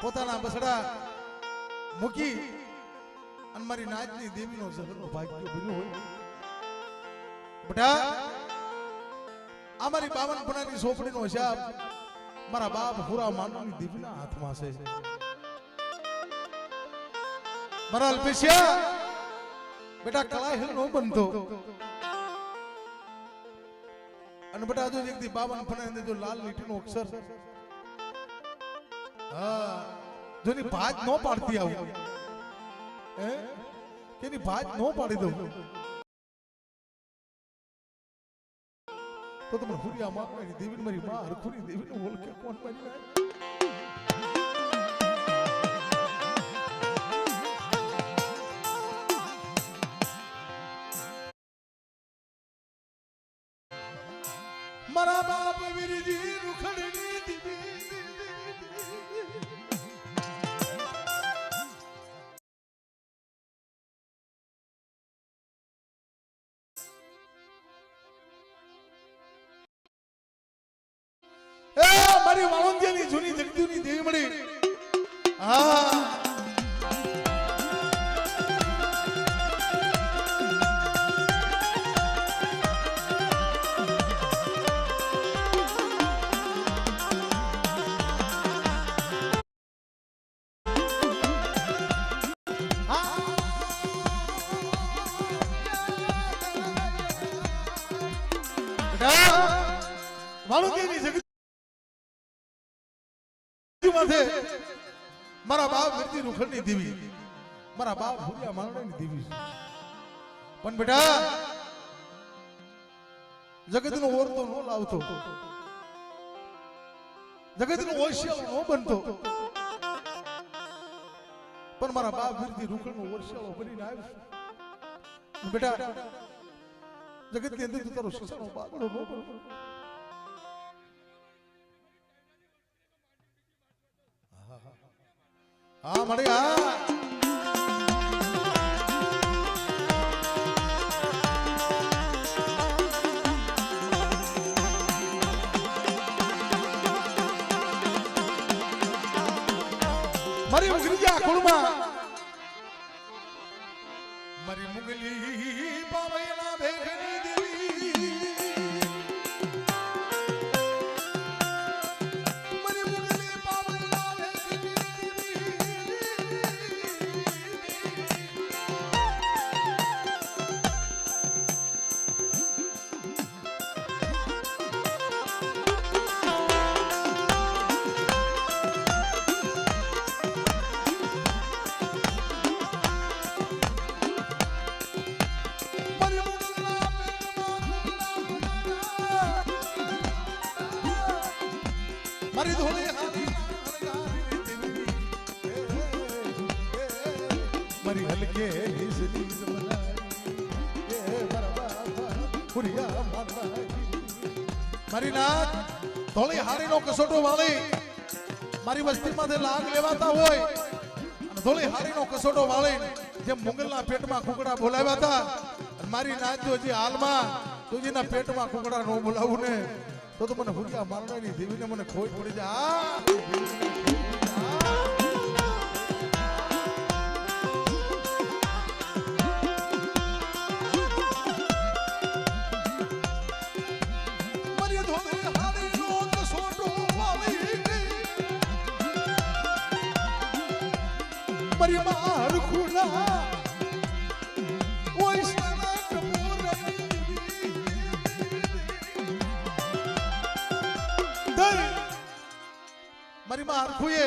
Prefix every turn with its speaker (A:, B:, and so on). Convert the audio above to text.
A: પોતાના બસડા મૂકી અને મારી નાચની દેવીનો ઝઘડો ભાગ્ય બન્યો હોય બેટા અમારી 52 પણાની સોપડીનો હિસાબ મારા બાપ પૂરા માનવની દેવીના હાથમાં છે મારા અલ્પેશિયા બેટા કળા હિલ નો બનતો અને બેટા જો એક દી 52 પણાની જો લાલ લીટીનો અક્ષર હા જોની ભાજ નો પાડતી આવું હે કેની ભાજ નો પાડી દઉં તો તમને ફુરિયા માં મારી દેવી મારી માં હરખુરી દેવીને ઓળખે કોણ મારી નાય મારા બાપ વીરજી રૂખડની દીવી મારી વાળંદિયાની જૂની જગદીની દેવી મળી હા વાળંદિયાની જગદી મારા બાપ વીરજી રૂખડની દેવી મારા બાપ ભૂરિયા મારણાની દેવી પણ બેટા જગતનો ઓરતો નો લાવતો જગતનો ઓશિયાળો નો બનતો પણ મારા બાપ વીરજી રૂખડનો ઓશિયાળો બનીને આવ્યો બેટા જગતની અંદર તું તારો શિક્ષણનો બાગડો નો બનતો હા મળી હા મારી ઉગરીજા કુળમાં મારી મુગલી પાવેલા ભેખની દેવી મારી મુગલી પાવેલા ભેખની મારી ધોલે મારી હલકે મારી નાક ધોળી હારીનો કસોટો વાળી મારી વસ્તીમાંથી લાગ લેવાતા હોય અને ધોળી હારીનો કસોટો વાળી જેમ મુગલના પેટમાં કુકડા બોલાવ્યા હતા મારી નાક જો હજી હાલમાં તુજીના પેટમાં કુકડા નો બોલાવું ને તો મને ફુરિયા મારણાની દેવીને મને ખોઈ પડી જાય મારી માર ખુલા મારી માં હરખુએ